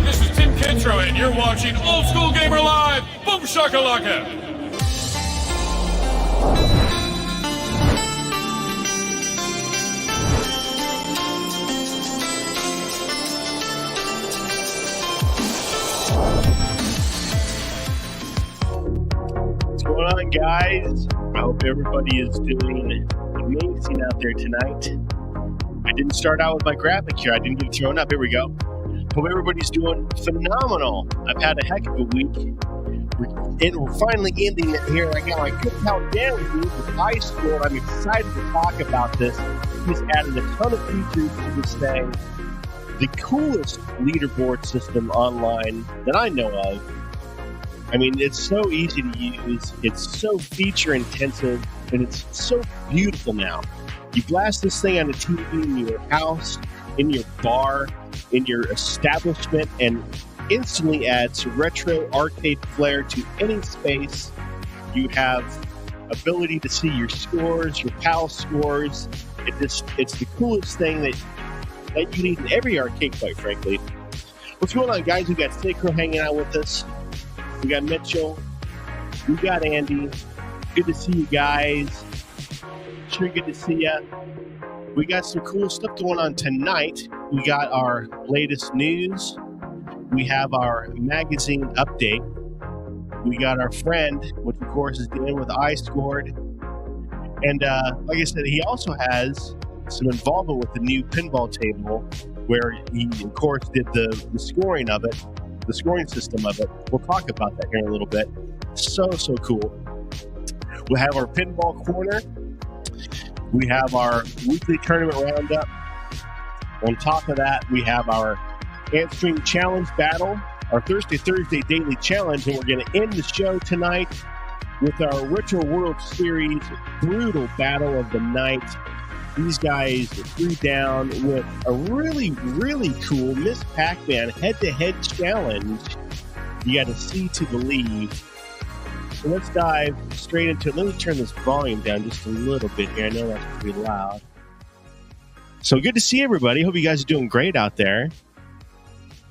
this is Tim Kintro, and you're watching Old School Gamer Live. Boom shakalaka! What's going on, guys? I hope everybody is doing amazing out there tonight. I didn't start out with my graphic here. I didn't get thrown up. Here we go. Hope everybody's doing phenomenal. I've had a heck of a week. We're finally ending it here. I got my good pal Daniel with iScored. I'm excited to talk about this. He's added a ton of features to this thing. The coolest leaderboard system online that I know of. I mean, it's so easy to use. It's so feature intensive, and it's so beautiful now. You blast this thing on a TV in your house, in your bar, in your establishment, and instantly adds retro arcade flair to any space. You have ability to see your scores, your pal scores. It's the coolest thing that you need in every arcade, quite frankly. What's going on, guys? We got Sacro hanging out with us. We got Mitchell. We got Andy. Good to see you guys. Sure good to see you. We got some cool stuff going on tonight. We got our latest news. We have our magazine update. We got our friend, which of course is Dan with iScored. And like I said, he also has some involvement with the new pinball table, where he, of course, did the scoring of it, the scoring system of it. We'll talk about that here in a little bit. So cool. We'll have our pinball corner. We have our weekly tournament roundup. On top of that, we have our Antstream challenge battle, our Thursday daily challenge, and we're going to end the show tonight with our Retro World Series brutal battle of the night. These guys threw down with a really, really cool Miss Pac-Man head-to-head challenge. You got to see to believe. So let's dive straight into it. Let me turn this volume down just a little bit here. I know that's pretty loud. So good to see everybody. Hope you guys are doing great out there.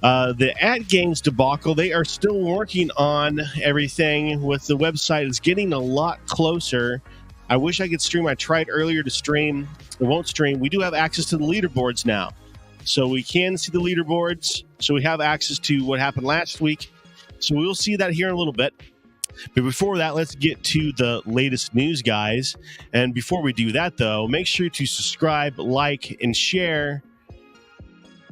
The @Games debacle, they are still working on everything with the website. It's getting a lot closer. I wish I could stream. I tried earlier to stream. It won't stream. We do have access to the leaderboards now. So we can see the leaderboards. So we have access to what happened last week. So we'll see that here in a little bit. But before that, let's get to the latest news, guys. And before we do that, though, make sure to subscribe, like, and share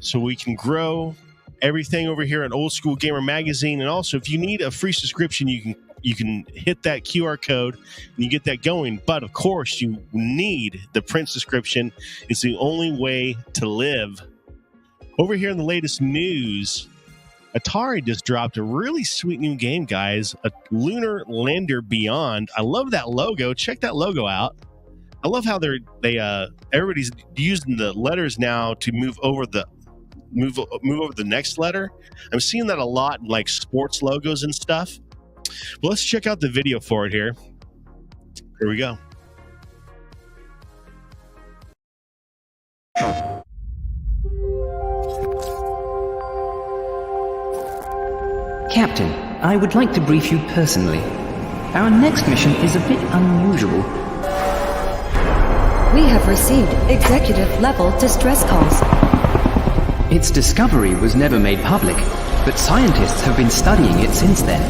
so we can grow everything over here at Old School Gamer Magazine. And also, if you need a free subscription, you can hit that QR code and you get that going. But of course, you need the print subscription. It's the only way to live. Over here in the latest news, Atari just dropped a really sweet new game, guys. A Lunar Lander Beyond. I love that logo. Check that logo out. I love how everybody's using the letters now to move over the next letter. I'm seeing that a lot in like sports logos and stuff. Well, let's check out the video for it here. Here we go. Captain, I would like to brief you personally. Our next mission is a bit unusual. We have received executive-level distress calls. Its discovery was never made public, but scientists have been studying it since then.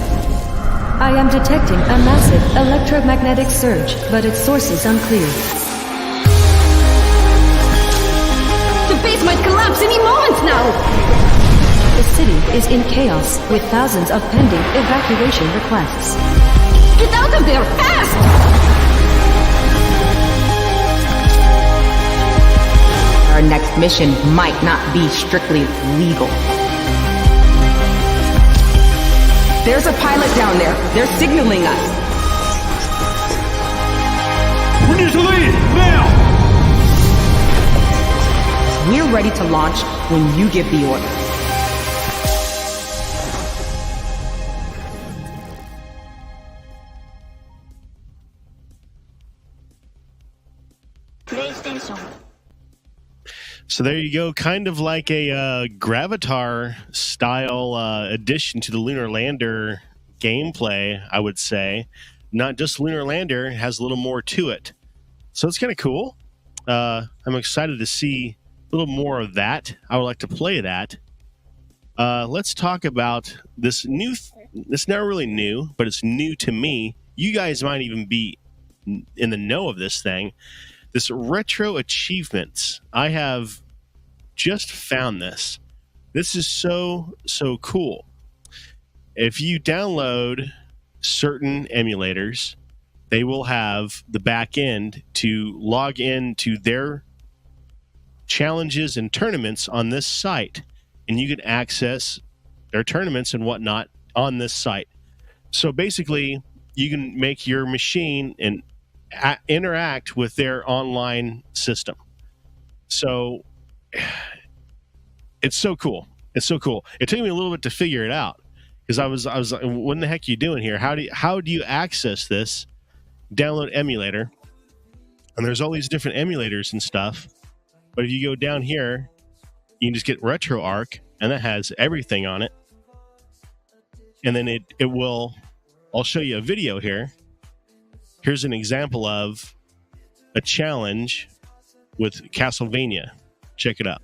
I am detecting a massive electromagnetic surge, but its source is unclear. The base might collapse any moment now! The city is in chaos, with thousands of pending evacuation requests. Get out of there, fast! Our next mission might not be strictly legal. There's a pilot down there. They're signaling us. We need to leave, now! We're ready to launch when you give the order. So there you go, kind of like a Gravatar style addition to the Lunar Lander gameplay, I would say. Not just Lunar Lander, it has a little more to it. So it's kind of cool. I'm excited to see a little more of that. I would like to play that. Let's talk about this new, it's not really new, but it's new to me. You guys might even be in the know of this thing. This retro achievements. I have just found this. This is so cool. If you download certain emulators, they will have the back end to log into their challenges and tournaments on this site, and you can access their tournaments and whatnot on this site. So basically, you can make your machine and interact with their online system. So it's so cool. It's so cool. It took me a little bit to figure it out because I was like, what in the heck are you doing here? How do you access this? Download emulator, and there's all these different emulators and stuff. But if you go down here, you can just get RetroArch, and that has everything on it. And then it will. I'll show you a video here. Here's an example of a challenge with Castlevania. Check it out.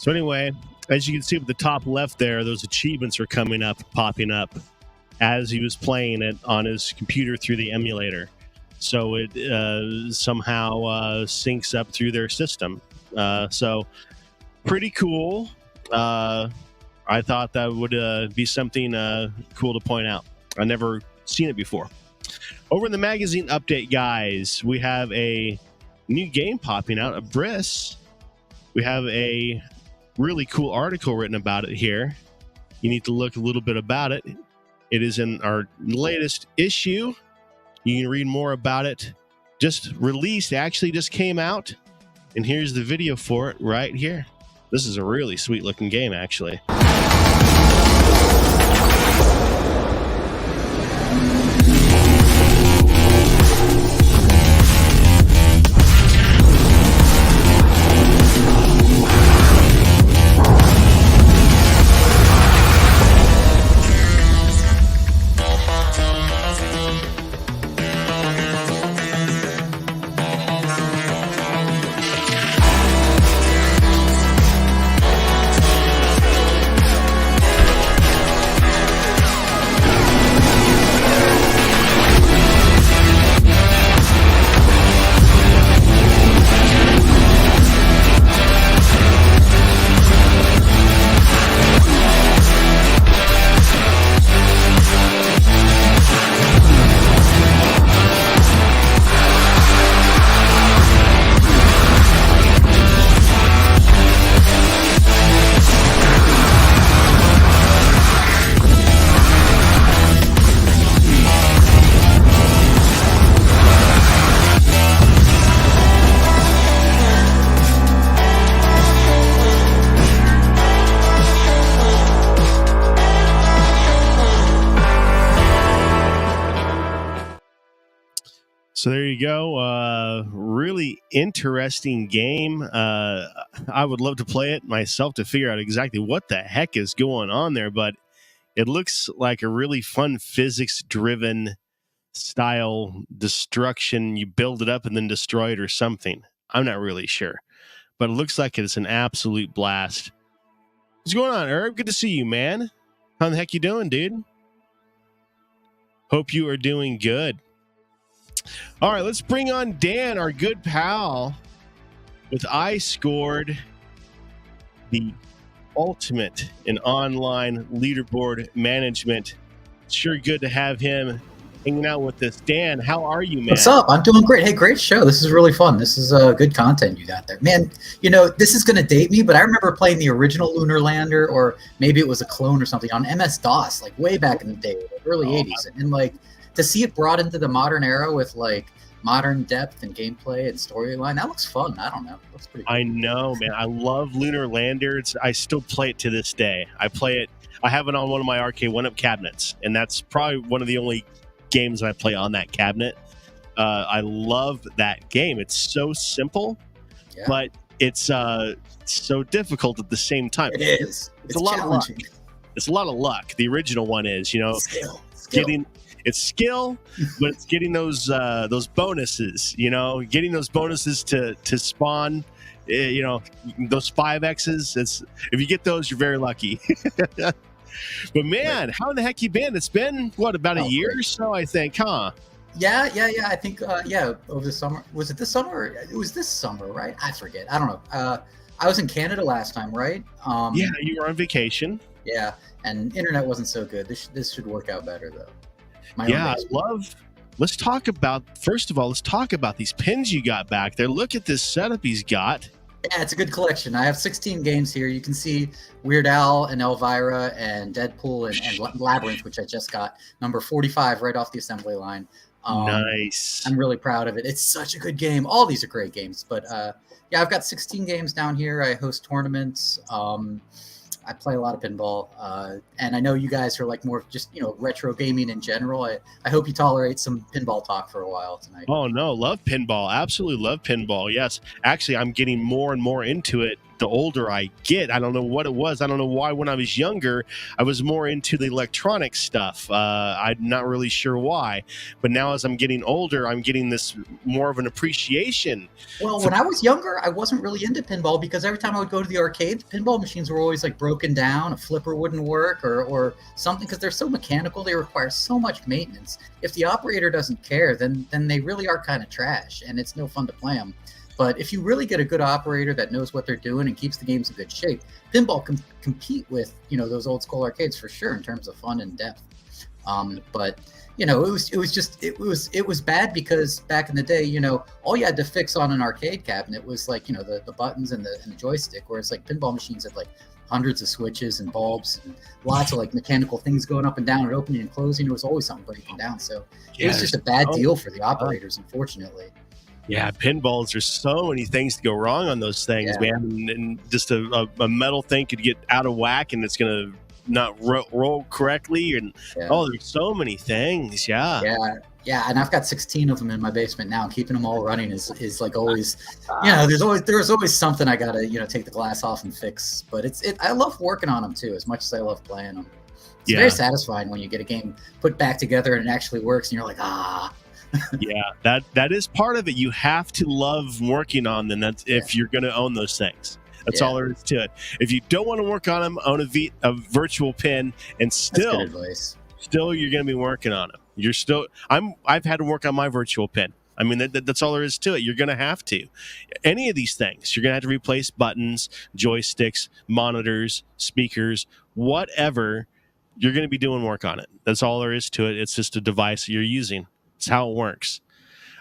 So anyway, as you can see at the top left there, those achievements are popping up as he was playing it on his computer through the emulator. So it somehow syncs up through their system. So pretty cool. I thought that would be something cool to point out. I never seen it before. Over in the magazine update, guys, we have a new game popping out, a Briss. We have a really cool article written about it here. You need to look a little bit about it. It is in our latest issue. You can read more about it. Just released, actually just came out. And here's the video for it right here. This is a really sweet looking game, actually. So there you go. Really interesting game. I would love to play it myself to figure out exactly what the heck is going on there, but it looks like a really fun physics-driven style destruction. You build it up and then destroy it or something. I'm not really sure, but it looks like it's an absolute blast. What's going on, Herb? Good to see you, man. How the heck you doing, dude? Hope you are doing good. All right, let's bring on Dan, our good pal, with iScored, the ultimate in online leaderboard management. Sure good to have him hanging out with us. Dan, how are you, man? What's up? I'm doing great. Hey, great show. This is really fun. This is good content you got there. Man, you know, this is going to date me, but I remember playing the original Lunar Lander, or maybe it was a clone or something, on MS-DOS, like way back in the day, early 80s. And like, to see it brought into the modern era with like modern depth and gameplay and storyline, that looks fun. I don't know. Looks pretty cool. I know, man. I love Lunar Lander. I still play it to this day. I play it. I have it on one of my arcade one-up cabinets, and that's probably one of the only games I play on that cabinet. I love that game. It's so simple, but it's so difficult at the same time. It is. It's a lot of luck. It's a lot of luck. The original one is, you know, Skill. It's skill, but it's getting those bonuses. You know, getting those bonuses to spawn. You know, those 5Xs. If you get those, you're very lucky. But man, how in the heck you been? It's been what, about a year or so, I think, huh? Yeah. I think over the summer. Was it this summer? It was this summer, right? I forget. I don't know. I was in Canada last time, right? Yeah, you were on vacation. Yeah, and internet wasn't so good. This should work out better though. Let's talk about, first of all, let's talk about these pins you got back there. Look at this setup he's got. Yeah, it's a good collection. I have 16 games here. You can see Weird Al and Elvira and Deadpool and Labyrinth, which I just got, number 45 right off the assembly line. Nice. I'm really proud of it. It's such a good game. All these are great games. But yeah, I've got 16 games down here. I host tournaments. I play a lot of pinball, and I know you guys are like more just, you know, retro gaming in general. I hope you tolerate some pinball talk for a while tonight. Oh no, love pinball. Absolutely love pinball. Yes, actually, I'm getting more and more into it the older I get. I don't know what it was. I don't know why when I was younger, I was more into the electronic stuff. I'm not really sure why. But now as I'm getting older, I'm getting this more of an appreciation. Well, when I was younger, I wasn't really into pinball because every time I would go to the arcade, the pinball machines were always like broken down, a flipper wouldn't work or something, because they're so mechanical, they require so much maintenance. If the operator doesn't care, then they really are kind of trash, and it's no fun to play them. But if you really get a good operator that knows what they're doing and keeps the games in good shape, pinball can compete with, you know, those old school arcades for sure in terms of fun and depth. But you know, it was bad because back in the day, you know, all you had to fix on an arcade cabinet was like, you know, the buttons and the joystick, whereas like pinball machines had like hundreds of switches and bulbs and lots of like mechanical things going up and down and opening and closing. There was always something breaking down. So it was just a bad deal for the operators, unfortunately. Yeah, pinballs, there's so many things to go wrong on those things, man. And just a metal thing could get out of whack and it's going to not roll correctly. And there's so many things. Yeah, and I've got 16 of them in my basement now, and keeping them all running is like always, you know, there's always something I got to, you know, take the glass off and fix. But I love working on them too, as much as I love playing them. It's very satisfying when you get a game put back together and it actually works, and you're like, Yeah, that is part of it. You have to love working on them. That's if you're going to own those things. That's all there is to it. If you don't want to work on them, own a virtual pin, and still you're going to be working on them. You're still. I've had to work on my virtual pin. I mean, that's all there is to it. You're going to have to. Any of these things, you're going to have to replace buttons, joysticks, monitors, speakers, whatever. You're going to be doing work on it. That's all there is to it. It's just a device you're using. It's how it works.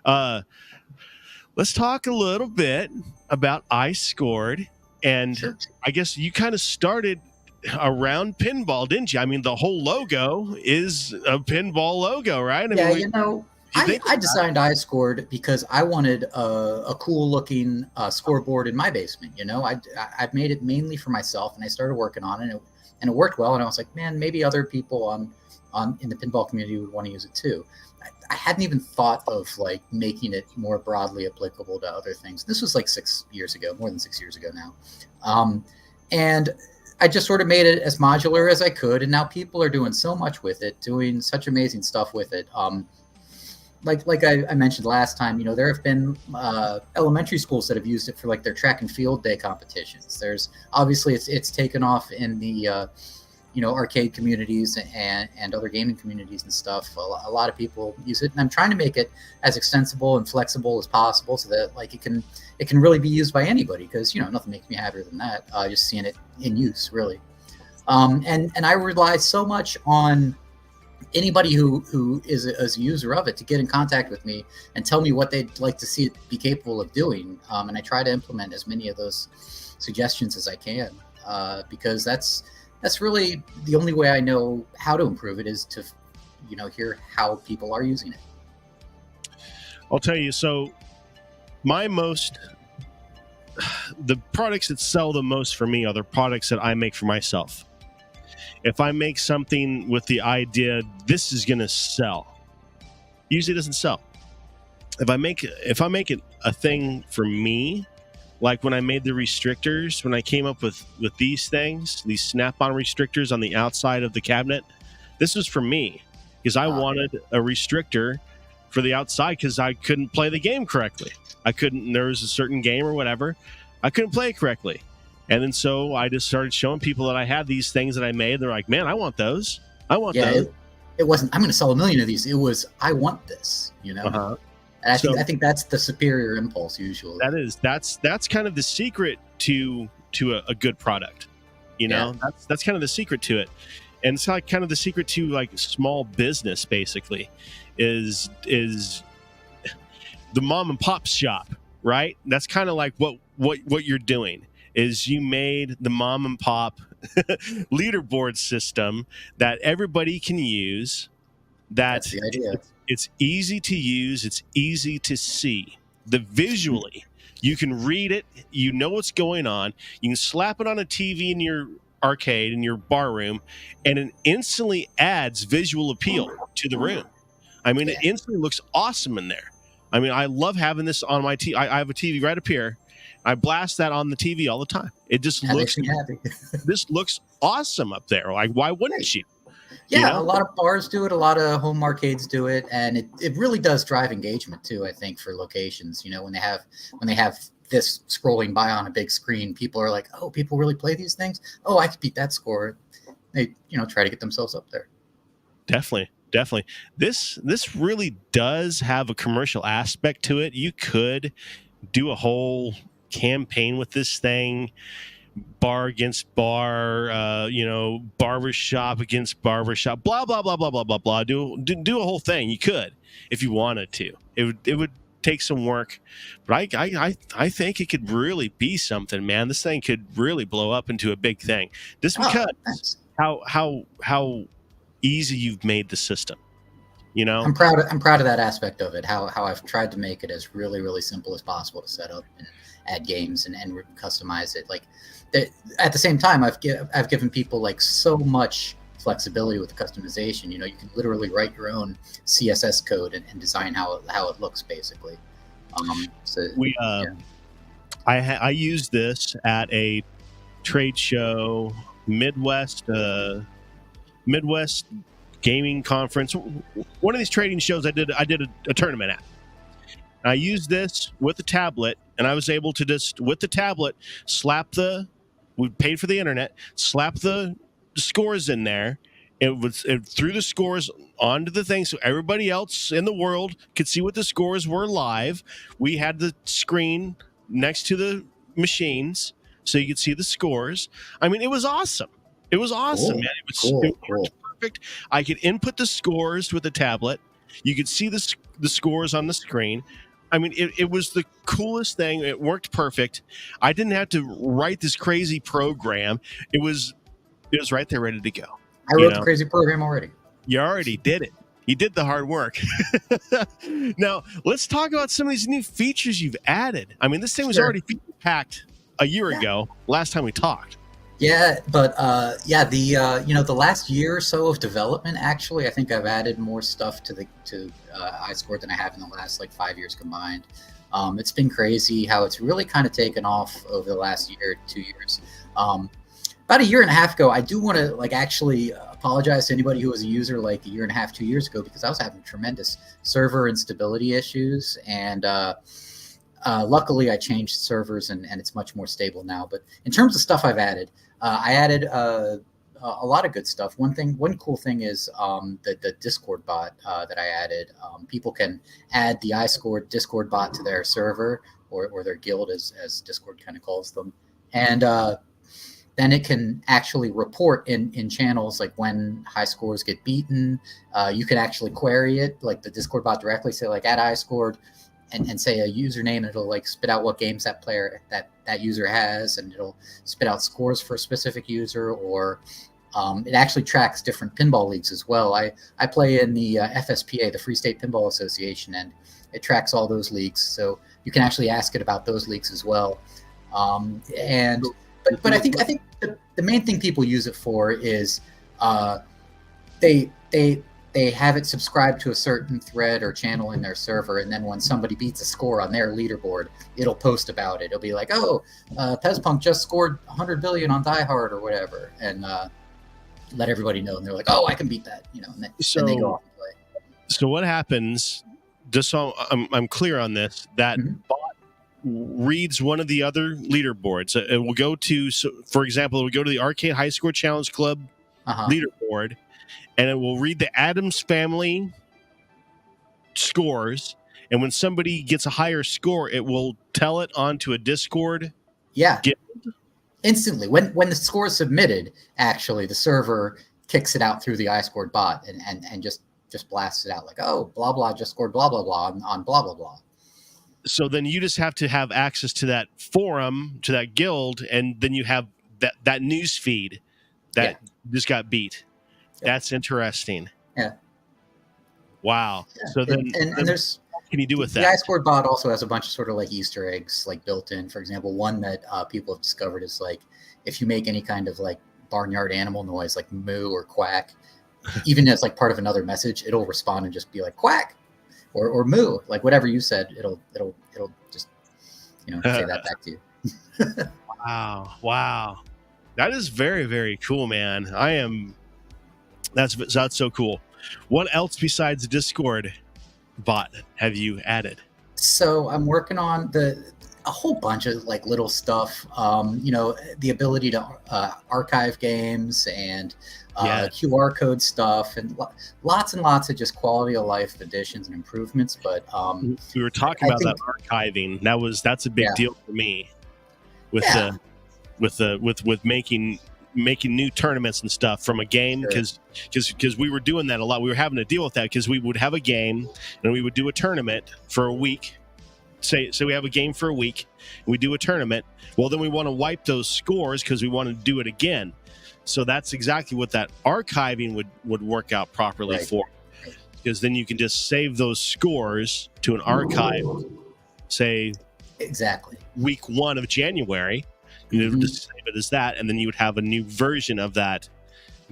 Let's talk a little bit about iScored. And I guess you kind of started around pinball, didn't you? I mean, the whole logo is a pinball logo, right? I designed iScored because I wanted a cool looking scoreboard in my basement. You know, I've made it mainly for myself, and I started working on it. and it worked well. And I was like, man, maybe other people in the pinball community would want to use it too. I hadn't even thought of like making it more broadly applicable to other things. This was like 6 years ago, more than 6 years ago now. And I just sort of made it as modular as I could. And now people are doing so much with it, doing such amazing stuff with it. Like I mentioned last time, there have been elementary schools that have used it for like their track and field day competitions. There's obviously it's taken off in the arcade communities and other gaming communities and stuff. A lot of people use it, and I'm trying to make it as extensible and flexible as possible so that like it can really be used by anybody, because nothing makes me happier than that. Just seeing it in use, really. And I rely so much on anybody who is a user of it to get in contact with me and tell me what they'd like to see it be capable of doing. And I try to implement as many of those suggestions as I can, because that's really the only way I know how to improve it, is to, hear how people are using it. I'll tell you, so the products that sell the most for me are the products that I make for myself. If I make something with the idea this is going to sell, usually it doesn't sell. If I make it a thing for me, like when I made the restrictors, when I came up with these things, these snap-on restrictors on the outside of the cabinet, this was for me because I wanted a restrictor for the outside because I couldn't play the game correctly. There was a certain game or whatever, I couldn't play it correctly. And then so I just started showing people that I had these things that I made. They're like, man, I want those. I want those. It wasn't, I'm going to sell 1 million of these. It was, I want this, Uh-huh. And I think that's the superior impulse usually. That's kind of the secret to a good product. That's kind of the secret to it. And it's like kind of the secret to like small business basically is the mom and pop shop, right? That's kind of like what you're doing is you made the mom and pop leaderboard system that everybody can use. That's the idea. It's easy to use. It's easy to see. Visually, you can read it. You know what's going on. You can slap it on a TV in your arcade, in your bar room, and it instantly adds visual appeal to the room. I mean, it instantly looks awesome in there. I mean, I love having this on my TV. I have a TV right up here. I blast that on the TV all the time. It just looks happy. This looks awesome up there. Like, why wouldn't you? Yeah, a lot of bars do it. A lot of home arcades do it, and it really does drive engagement too. I think for locations, when they have this scrolling by on a big screen, people are like, "Oh, people really play these things. Oh, I could beat that score." They try to get themselves up there. Definitely. This really does have a commercial aspect to it. You could do a whole campaign with this thing. Bar against bar, barbershop against barbershop, blah blah blah blah blah blah blah. Do a whole thing. You could, if you wanted to. It would take some work, but I think it could really be something, man. This thing could really blow up into a big thing. Just because how easy you've made the system. I'm proud of that aspect of it. How I've tried to make it as really really simple as possible to set up and add games and customize it. Like at the same time, I've given people like so much flexibility with the customization. You can literally write your own CSS code and design how it looks basically. I used this at a trade show, Midwest gaming conference. One of these trading shows I did a tournament at. I used this with a tablet, and I was able to just, with the tablet, we paid for the internet, slap the scores in there. It threw the scores onto the thing so everybody else in the world could see what the scores were live. We had the screen next to the machines so you could see the scores. I mean, it was awesome. It was awesome, man. It was perfect. I could input the scores with the tablet. You could see the scores on the screen. I mean, it was the coolest thing. It worked perfect. I didn't have to write this crazy program. It was right there ready to go. I wrote the crazy program already. You already did it. You did the hard work. Now, let's talk about some of these new features you've added. I mean, this thing was already feature packed a year ago, last time we talked. Yeah, but the last year or so of development, actually, I think I've added more stuff to iScored than I have in the last like 5 years combined. It's been crazy how it's really kind of taken off over the last year, 2 years. About a year and a half ago, I do want to like actually apologize to anybody who was a user like a year and a half, 2 years ago, because I was having tremendous server instability issues, and luckily I changed servers and it's much more stable now. But in terms of stuff I've added, I added a lot of good stuff. One cool thing is the Discord bot that I added. People can add the iScored Discord bot to their server or their guild, as Discord kind of calls them, and then it can actually report in channels like when high scores get beaten. You can actually query it, like the Discord bot directly, say like at iScored, and say a username, and it'll like spit out what games that player that user has, and it'll spit out scores for a specific user, or it actually tracks different pinball leagues as well. I play in the FSPA, the Free State Pinball Association, and it tracks all those leagues, so you can actually ask it about those leagues as well. But I think the main thing people use it for is they have it subscribed to a certain thread or channel in their server, and then when somebody beats a score on their leaderboard, it'll post about it. It'll be like, oh, Pezpunk just scored 100 billion on Die Hard or whatever, and let everybody know. And they're like, oh, I can beat that, and then they go off and play. So what happens, just so I'm clear on this, that bot reads one of the other leaderboards. It will go to, for example, it will go to the Arcade High Score Challenge Club leaderboard, and it will read the Addams Family scores. And when somebody gets a higher score, it will tell it onto a Discord. Yeah. Guild. Instantly. When the score is submitted, actually, the server kicks it out through the iScored bot and just blasts it out like, oh, blah, blah, just scored blah, blah, blah on blah, blah, blah. So then you just have to have access to that forum, to that guild, and then you have that news feed that just got beat. Yeah. That's interesting. Yeah. Wow. Yeah. So then, and there's what can you do with the that? iScored bot also has a bunch of sort of like Easter eggs like built in. For example, one that people have discovered is like if you make any kind of like barnyard animal noise like moo or quack, even as like part of another message, it'll respond and just be like quack. Or moo, like whatever you said, it'll just say that back to you. Wow, that is very, very cool, man. That's so cool. What else besides the Discord bot have you added? So I'm working on a whole bunch of like little stuff. The ability to archive games and QR code stuff, and lots and lots of just quality of life additions and improvements. But we were talking about that archiving. That's a big deal for me with making new tournaments and stuff from a game, because we were doing that a lot. We were having to deal with that because we would have a game and we would do a tournament for a week. Say we have a game for a week, and we do a tournament. Well, then we want to wipe those scores because we want to do it again. So that's exactly what that archiving would work out properly for, because then you can just save those scores to an archive, say week 1 of January. You would just save it as that, and then you would have a new version of that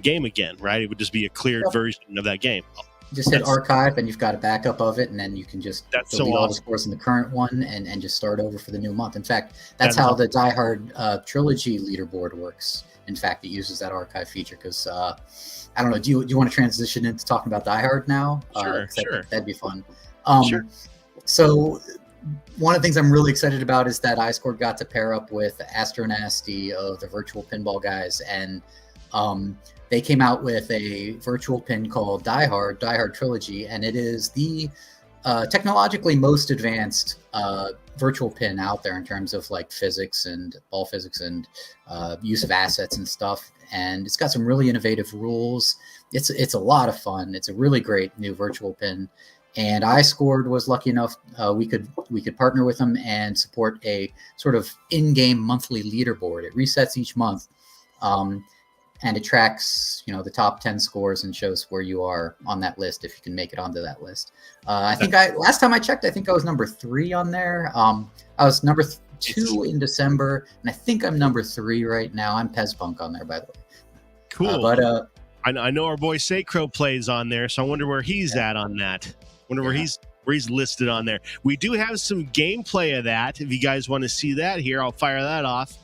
game again, right? It would just be a cleared version of that game. Just hit archive, and you've got a backup of it, and then you can just delete all the scores in the current one and just start over for the new month. In fact, that's how the Die Hard trilogy leaderboard works. In fact, it uses that archive feature because I don't know. Do you want to transition into talking about Die Hard now? Sure. That'd be fun. Sure. So one of the things I'm really excited about is that iScored got to pair up with Astronasty of the Virtual Pinball guys, and they came out with a virtual pin called Die Hard Trilogy, and it is the technologically most advanced virtual pin out there in terms of like physics and ball physics and use of assets and stuff. And it's got some really innovative rules. It's a lot of fun. It's a really great new virtual pin. And iScored was lucky enough we could partner with them and support a sort of in-game monthly leaderboard. It resets each month, and it tracks the top 10 scores and shows where you are on that list if you can make it onto that list. I think last time I checked, I think I was number 3 on there. I was 2 in December, and I think I'm number 3 right now. I'm Pezpunk on there, by the way. Cool. I know our boy Sacro plays on there, so I wonder where he's at on that. Wonder where he's listed on there. We do have some gameplay of that. If you guys want to see that here, I'll fire that off.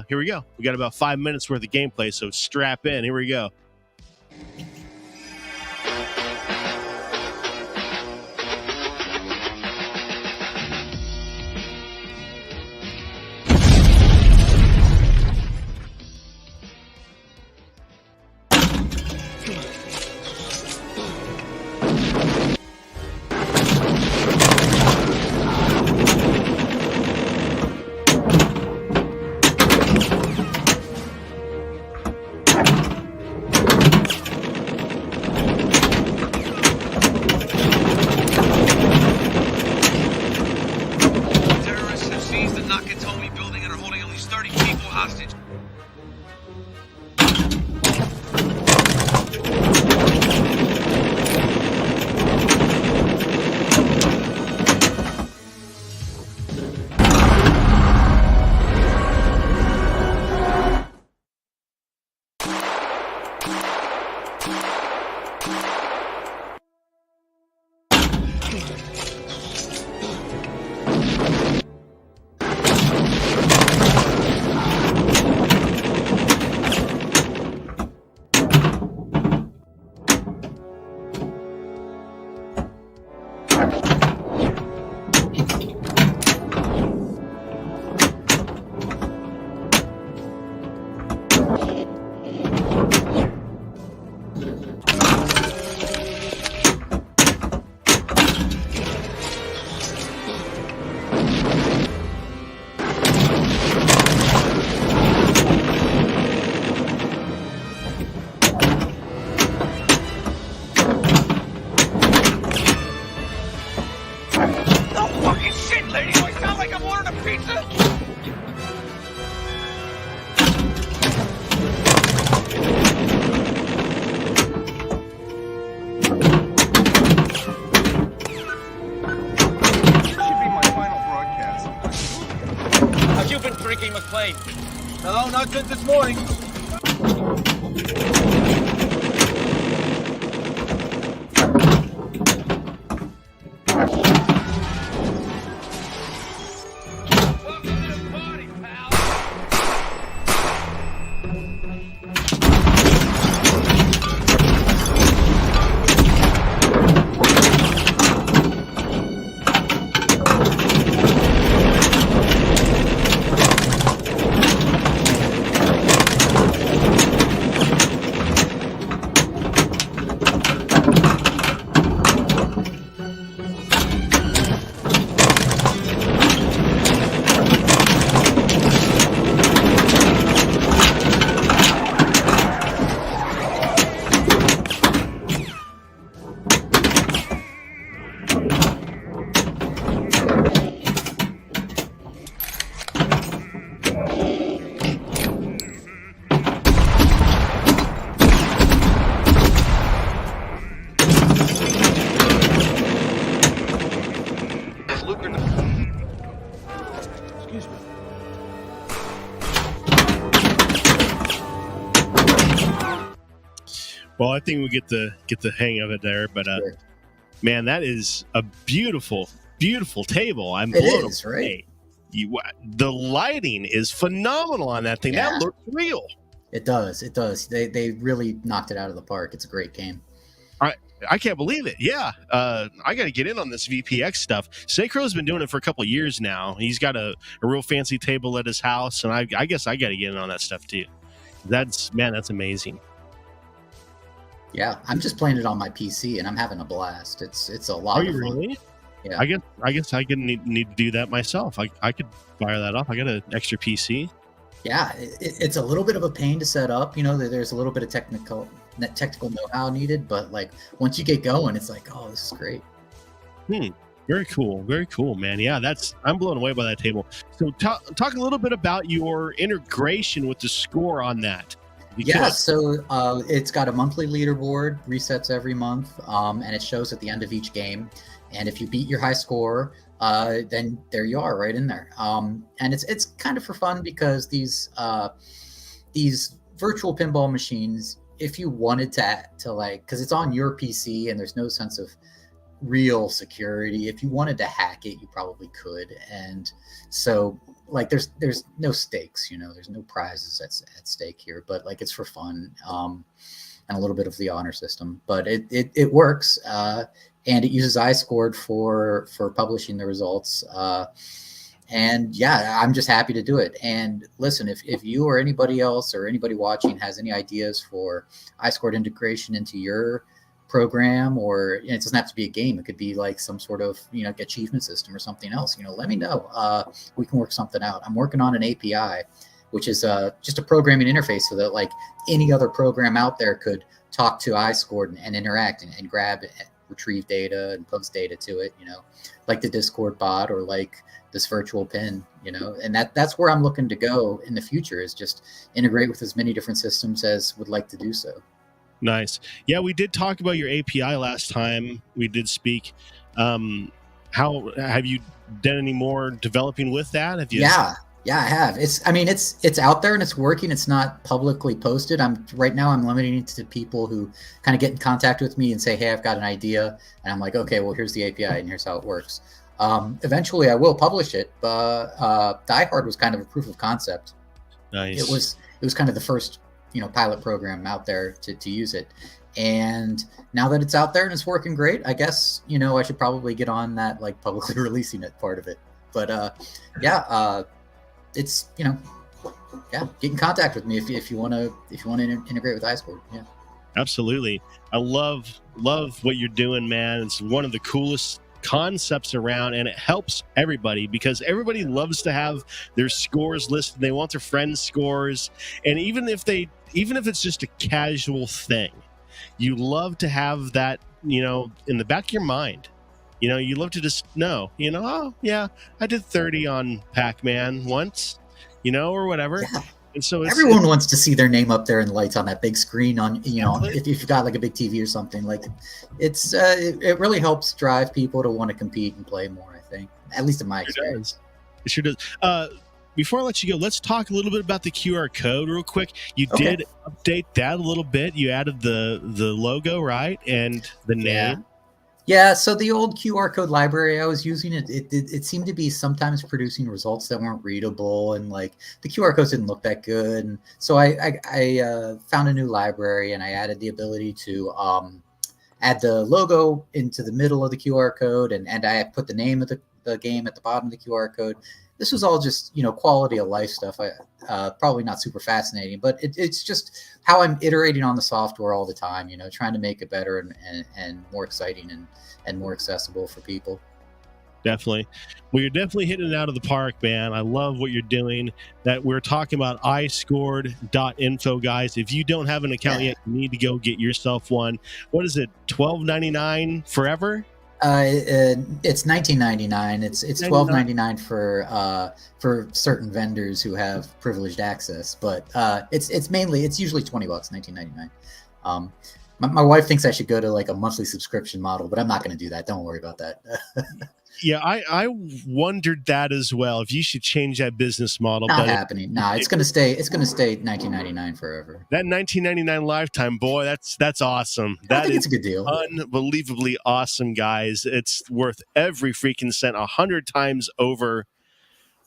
Here we go. We got about 5 minutes worth of gameplay, so strap in. Here we go. No, not since this morning. Well, I think we get the hang of it there, but man, that is a beautiful, beautiful table. I'm blown away. Right? The lighting is phenomenal on that thing. Yeah. That looks real. It does. It does. They really knocked it out of the park. It's a great game. I can't believe it. Yeah. I got to get in on this VPX stuff. Sacro's been doing it for a couple of years now. He's got a real fancy table at his house, and I guess I got to get in on that stuff too. That's amazing. Yeah, I'm just playing it on my PC, and I'm having a blast. It's a lot of fun. Are you really? Yeah. I guess I could need to do that myself. I could fire that off. I got an extra PC. Yeah, it's a little bit of a pain to set up. You know, there's a little bit of technical know-how needed, but like once you get going, it's like, oh, this is great. Very cool, man. Yeah, I'm blown away by that table. So talk a little bit about your integration with the score on that. Yeah, so it's got a monthly leaderboard, resets every month, and it shows at the end of each game. And if you beat your high score, then there you are, right in there. And it's kind of for fun because these virtual pinball machines, if you wanted to like, because it's on your PC and there's no sense of real security, if you wanted to hack it, you probably could. And so like there's no stakes, there's no prizes at stake here, but like it's for fun, and a little bit of the honor system, but it works, and it uses iScored for publishing the results, and yeah, I'm just happy to do it. And listen, if you or anybody else or anybody watching has any ideas for iScored integration into your program, or it doesn't have to be a game, it could be like some sort of achievement system or something else, let me know. We can work something out. I'm working on an API, which is just a programming interface so that like any other program out there could talk to iScored and interact and grab retrieve data and post data to it, like the Discord bot or like this virtual pin, and that's where I'm looking to go in the future, is just integrate with as many different systems as would like to do so. Nice. Yeah, we did talk about your API last time we did speak. How have you done any more developing with that? Have you? Yeah, I have. It's out there and it's working. It's not publicly posted. Right now I'm limiting it to people who kind of get in contact with me and say, hey, I've got an idea. And I'm like, okay, well, here's the API and here's how it works. Eventually I will publish it, but Die Hard was kind of a proof of concept. Nice. It was kind of the first pilot program out there to use it. And now that it's out there and it's working great, I guess, I should probably get on that, like publicly releasing it part of it. But it's, get in contact with me if you want to integrate with iScored. Yeah. Absolutely. I love what you're doing, man. It's one of the coolest concepts around, and it helps everybody because everybody loves to have their scores listed. They want their friends' scores, and even if it's just a casual thing, you love to have that in the back of your mind. You love to just know, oh yeah, I did 30 on Pac-Man once, or whatever. Yeah. And so everyone wants to see their name up there in lights on that big screen on, if you've got like a big TV or something. Like it really helps drive people to want to compete and play more, I think, at least in my experience. It sure does. Before I let you go, let's talk a little bit about the QR code real quick. You did update that a little bit. You added the logo, right? And the name. Yeah, so the old QR code library I was using, it seemed to be sometimes producing results that weren't readable, and like the QR codes didn't look that good. And so I found a new library, and I added the ability to add the logo into the middle of the QR code, and I put the name of the game at the bottom of the QR code. This was all just, quality of life stuff. Probably not super fascinating, but it's just how I'm iterating on the software all the time, trying to make it better and more exciting and more accessible for people. Definitely. Well, you're definitely hitting it out of the park, man. I love what you're doing. That we're talking about iScored.info, guys. If you don't have an account yet, you need to go get yourself one. What is it? $12.99 forever? It's $19.99. It's $12.99 for certain vendors who have privileged access, but it's usually $20, $19.99. My wife thinks I should go to like a monthly subscription model, but I'm not going to do that. Don't worry about that. Yeah, I wondered that as well. If you should change that business model, not happening. No, it's going to stay. It's going to stay $19.99 forever. That $19.99 lifetime, boy, that's awesome. I think it's a good deal. Unbelievably awesome, guys. It's worth every freaking cent 100 times over.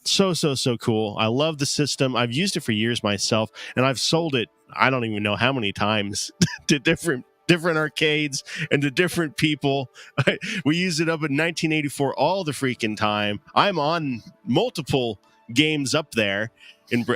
So cool. I love the system. I've used it for years myself, and I've sold it. I don't even know how many times to different arcades and to different people. We use it up in 1984 all the freaking time. I'm on multiple games up there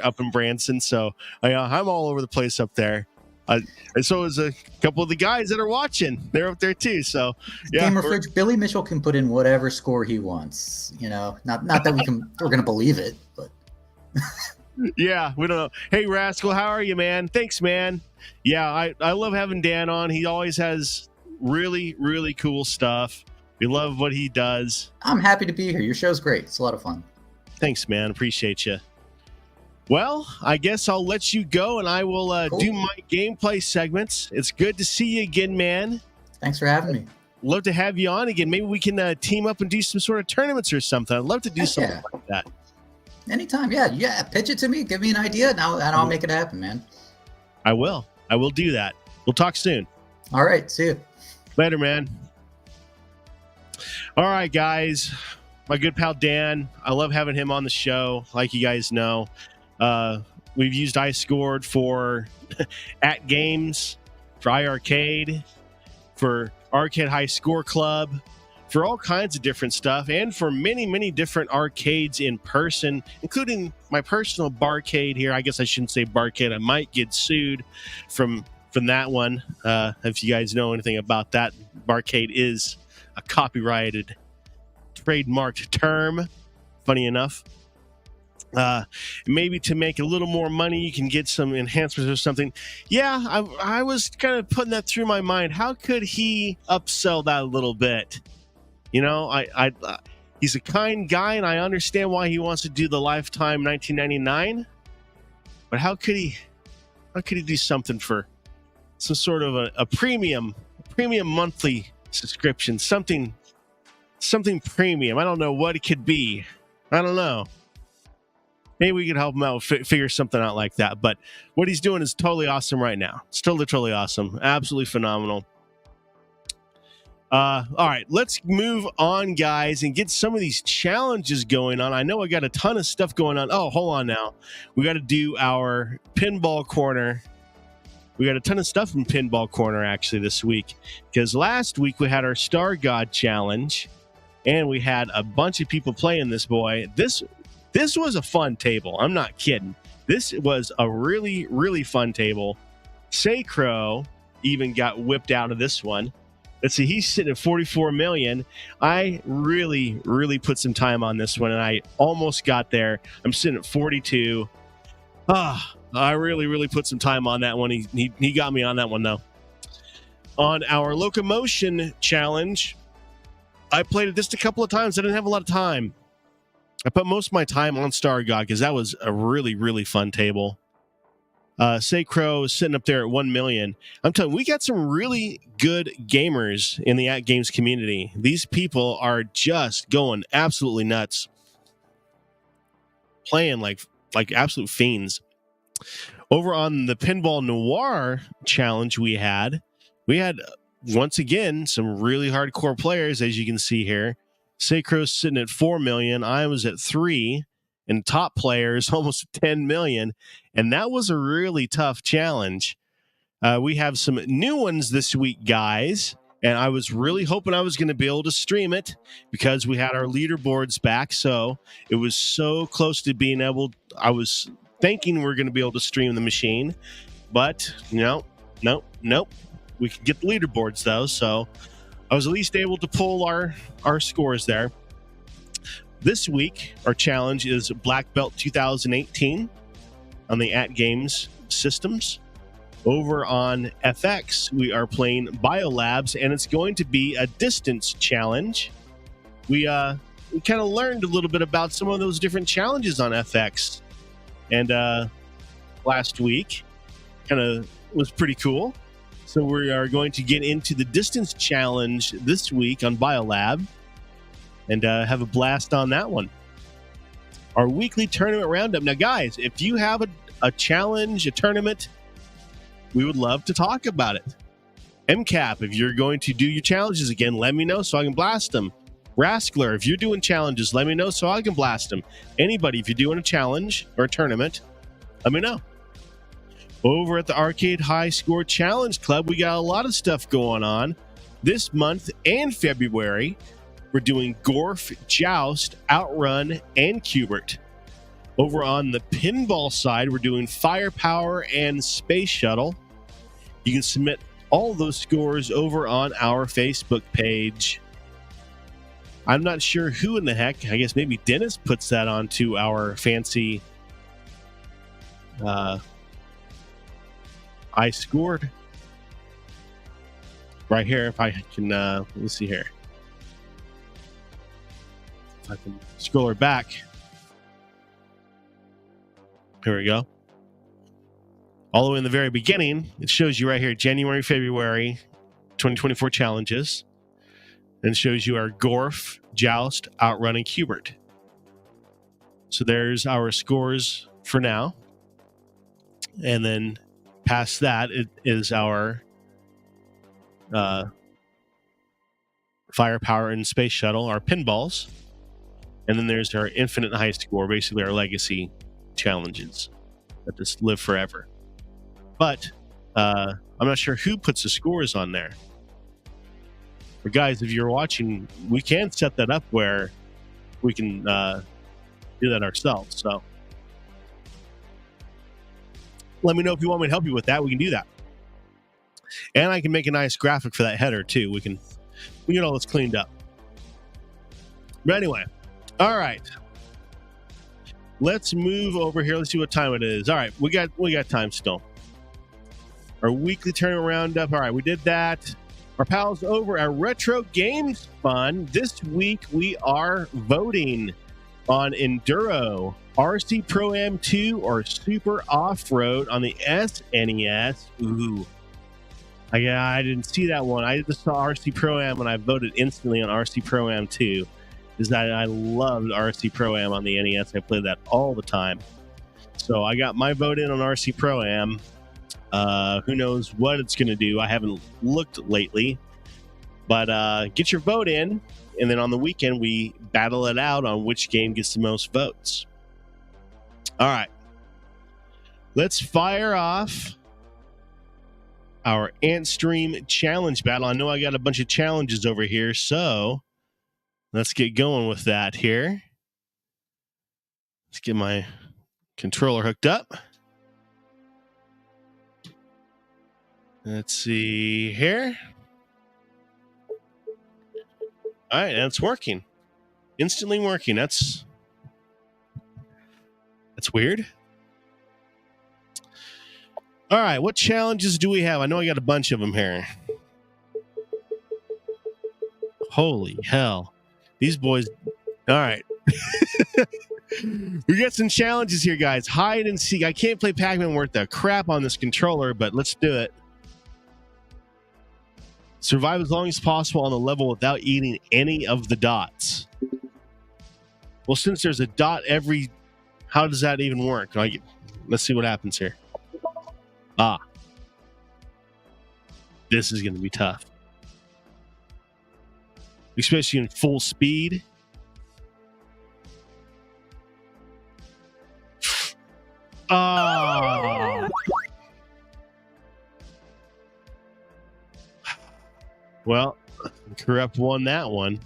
up in Branson, so I'm all over the place up there. And so is a couple of the guys that are watching. They're up there too. So yeah, Gamer Fridge, Billy Mitchell can put in whatever score he wants. Not that we're gonna believe it, but yeah, we don't know. Hey Rascal, how are you, man? Thanks, man. Yeah, I love having Dan on. He always has really, really cool stuff. We love what he does. I'm happy to be here. Your show's great. It's a lot of fun. Thanks, man. Appreciate you. Well, I guess I'll let you go, and I will do my gameplay segments. It's good to see you again, man. Thanks for having me. love to have you on again. Maybe we can team up and do some sort of tournaments or something. I'd love to do something like that. Anytime, yeah. Pitch it to me. Give me an idea, and I'll make it happen, man. I will do that. We'll talk soon. All right, see you later, man. All right, guys. My good pal Dan, I love having him on the show. Like you guys know, we've used iScored for at games, for iArcade, for Arcade High Score Club, for all kinds of different stuff, and for many, many different arcades in person, including my personal barcade here. I guess I shouldn't say barcade. I might get sued from that one. If you guys know anything about that, barcade is a copyrighted, trademarked term. Funny enough. Maybe to make a little more money, you can get some enhancements or something. Yeah, I was kind of putting that through my mind. How could he upsell that a little bit? You know, he's a kind guy, and I understand why he wants to do the lifetime $19.99. But how could he do something for some sort of a premium monthly subscription, something premium? I don't know what it could be. I don't know. Maybe we could help him out, figure something out like that. But what he's doing is totally awesome right now. It's totally awesome. Absolutely phenomenal. All right, let's move on, guys, and get some of these challenges going on. I know I got a ton of stuff going on. Oh, hold on now. We got to do our pinball corner. We got a ton of stuff in Pinball Corner, actually, this week. Because last week we had our Star God Challenge, and we had a bunch of people playing this boy. This was a fun table. I'm not kidding. This was a really, really fun table. Sacro even got whipped out of this one. Let's see, he's sitting at 44 million. I really, really put some time on this one, and I almost got there. I'm sitting at 42. I really, really put some time on that one. He got me on that one, though. On our Locomotion Challenge, I played it just a couple of times. I didn't have a lot of time. I put most of my time on Star God because that was a really, really fun table. Sacro is sitting up there at 1 million. I'm telling you, we got some really good gamers in the at-games community. These people are just going absolutely nuts. Playing like absolute fiends. Over on the Pinball Noir Challenge we had once again some really hardcore players, as you can see here. Sacro's sitting at 4 million. I was at 3. And top players almost 10 million. And that was a really tough challenge. We have some new ones this week, guys. And I was really hoping I was going to be able to stream it because we had our leaderboards back. So it was so close to being able. I was thinking we were going to be able to stream the machine. But nope. We could get the leaderboards, though. So I was at least able to pull our scores there. This week, our challenge is Black Belt 2018 on the at-games systems. Over on FX, we are playing Biolabs, and it's going to be a distance challenge. We kind of learned a little bit about some of those different challenges on FX. And last week, kind of was pretty cool. So we are going to get into the distance challenge this week on Biolab. And have a blast on that one. Our weekly tournament roundup. Now, guys, if you have a challenge, a tournament, we would love to talk about it. MCAP, if you're going to do your challenges again, let me know so I can blast them. Raskler, if you're doing challenges, let me know so I can blast them. Anybody, if you're doing a challenge or a tournament, let me know. Over at the Arcade High Score Challenge Club, we got a lot of stuff going on this month and February. We're doing Gorf, Joust, Outrun, and Cubert. Over on the pinball side, we're doing Firepower and Space Shuttle. You can submit all those scores over on our Facebook page. I'm not sure who in the heck. I guess maybe Dennis puts that onto our fancy iScored. Right here, if I can, let me see here. I can scroll her back. Here we go. All the way in the very beginning, it shows you right here, January, February 2024 challenges. and shows you our Gorf, Joust, Outrun, and Cubert. So there's our scores for now. And then past that, it is our Firepower and Space Shuttle, our pinballs. And then there's our Infinite High Score, basically our legacy challenges that just live forever. But I'm not sure who puts the scores on there. But guys, if you're watching, we can set that up where we can do that ourselves. So let me know if you want me to help you with that. We can do that. And I can make a nice graphic for that header too. We can get all this cleaned up. But anyway, all right. Let's move over here. Let's see what time it is. All right, we got time still. Our weekly tournament roundup. All right, we did that. Our pals over at Retro Games Fun. This week we are voting on Enduro, RC Pro-Am 2, or Super Off-Road on the SNES. Ooh. I didn't see that one. I just saw RC Pro-Am and I voted instantly on RC Pro-Am 2. Because I loved RC Pro-Am on the NES. I played that all the time. So I got my vote in on RC Pro-Am. Who knows what it's going to do. I haven't looked lately. But get your vote in. And then on the weekend, we battle it out on which game gets the most votes. All right. Let's fire off our Antstream challenge battle. I know I got a bunch of challenges over here, so let's get going with that here. Let's get my controller hooked up. Let's see here. All right, and it's working. Instantly working. That's weird. All right, what challenges do we have? I know I got a bunch of them here. Holy hell. These boys. All right. We got some challenges here, guys. Hide and seek. I can't play Pac-Man worth the crap on this controller, but let's do it. Survive as long as possible on the level without eating any of the dots. Well, since there's a dot every... How does that even work? Let's see what happens here. Ah. This is going to be tough. Especially in full speed. Ah. Well, Corrupt won that one.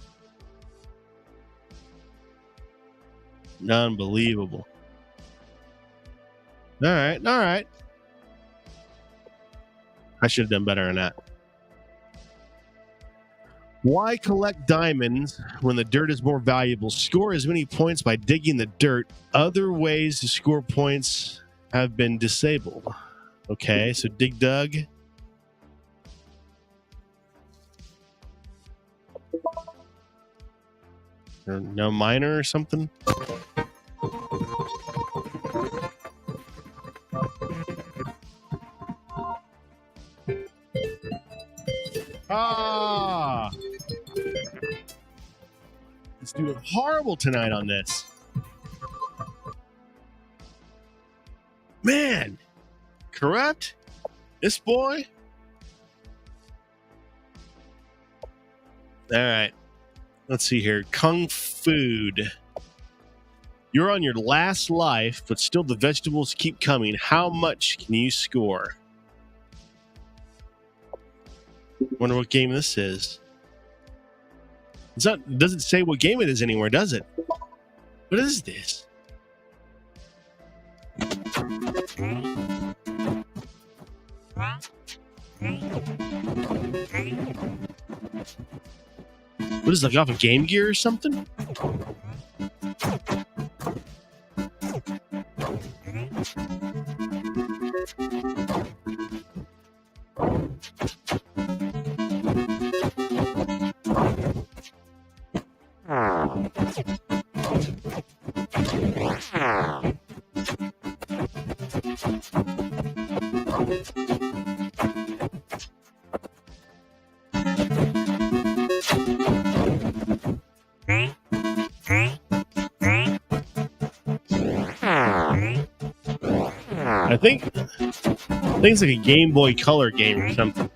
Unbelievable. All right. I should have done better on that. Why collect diamonds when the dirt is more valuable? Score as many points by digging the dirt. Other ways to score points have been disabled. Okay, so dig dug. Or no miner or something? Ah! It's doing horrible tonight on this. Man! Corrupt? This boy? Alright. Let's see here. Kung Food. You're on your last life, but still the vegetables keep coming. How much can you score? Wonder what game this is. It doesn't say what game it is anywhere, does it? What is this? What is it, like off of Game Gear or something? I think it's like a Game Boy Color game or something.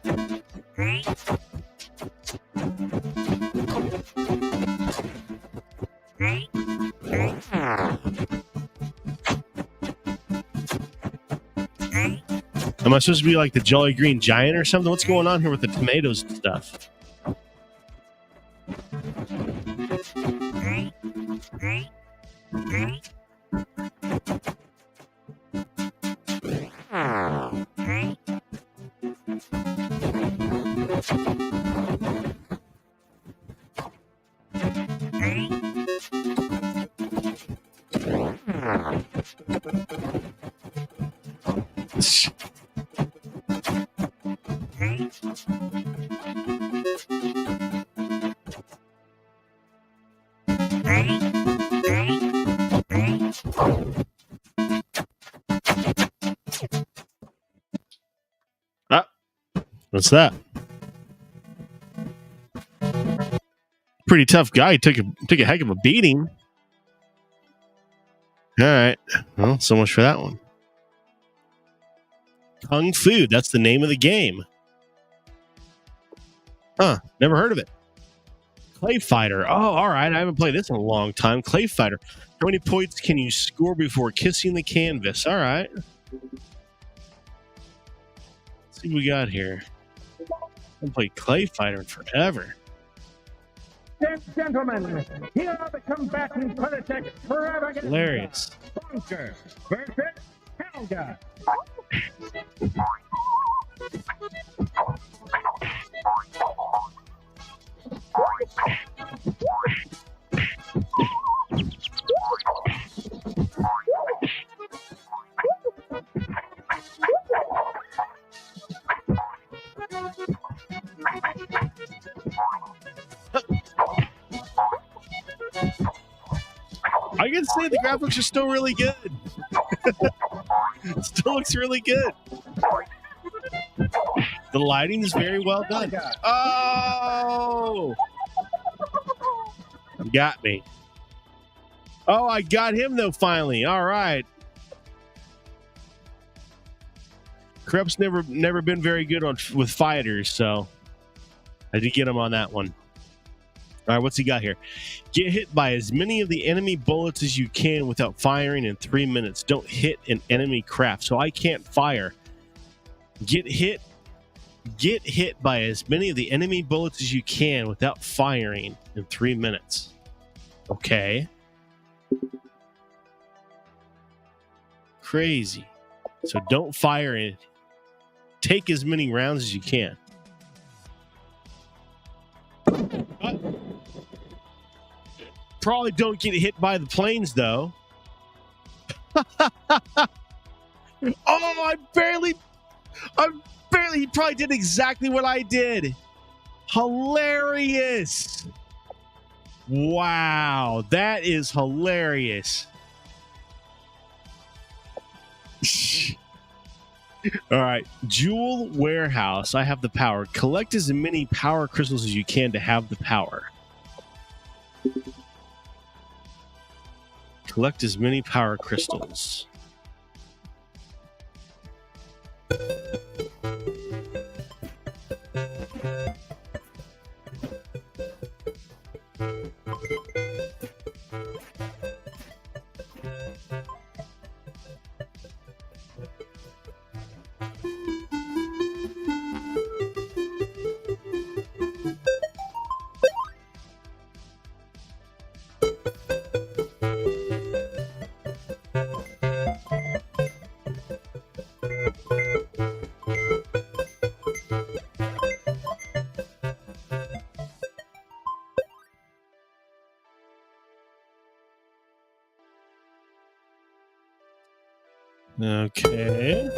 Am I supposed to be like the Jolly Green Giant or something? What's going on here with the tomatoes and stuff? What's that? Pretty tough guy. He took a heck of a beating. All right. Well, so much for that one. Kung Fu. That's the name of the game. Huh. Never heard of it. Clay Fighter. Oh, all right. I haven't played this in a long time. Clay Fighter. How many points can you score before kissing the canvas? All right. Let's see what we got here. I haven't played Clay Fighter in forever. Gentlemen, here are the combatant politics forever. Hilarious. Bunker versus Helga. I can say the graphics are still really good. It still looks really good. The lighting is very well done. Oh! Got me. Oh, I got him though finally. All right. Krup's never been very good with fighters, so I did get him on that one. All right, what's he got here? Get hit by as many of the enemy bullets as you can without firing in 3 minutes. Don't hit an enemy craft. So I can't fire. Get hit by as many of the enemy bullets as you can without firing in 3 minutes. Okay. Crazy. So don't fire it. Take as many rounds as you can. Probably don't get hit by the planes, though. I barely, he probably did exactly what I did. Hilarious. Wow, that is hilarious. All right, Jewel Warehouse. I have the power. Collect as many power crystals as you can to have the power. Collect as many power crystals. Okay.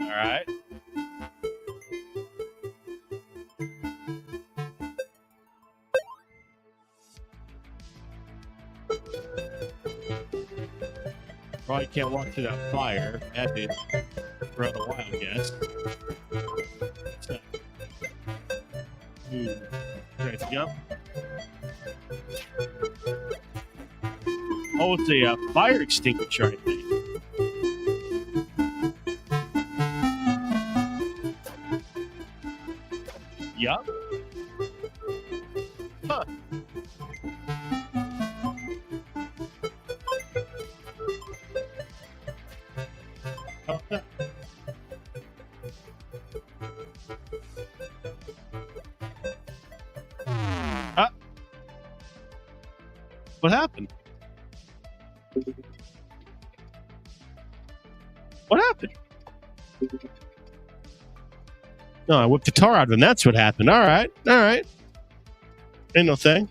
All right. Probably can't walk through that fire. Had to run a while, I guess. So, right, jump. Oh, it's a fire extinguisher, I think. Yup. Huh. What happened? What happened? No, I whipped the tar out of him. That's what happened. All right. All right. Ain't no thing.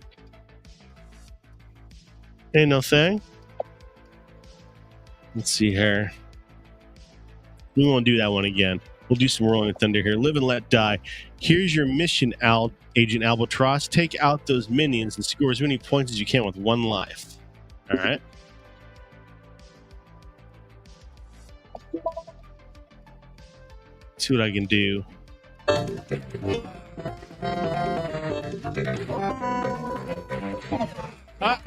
Ain't no thing. Let's see here. We won't do that one again. We'll do some Rolling Thunder here. Live and let die. Here's your mission, Agent Albatross. Take out those minions and score as many points as you can with 1 life. All right. See what I can do. Ah.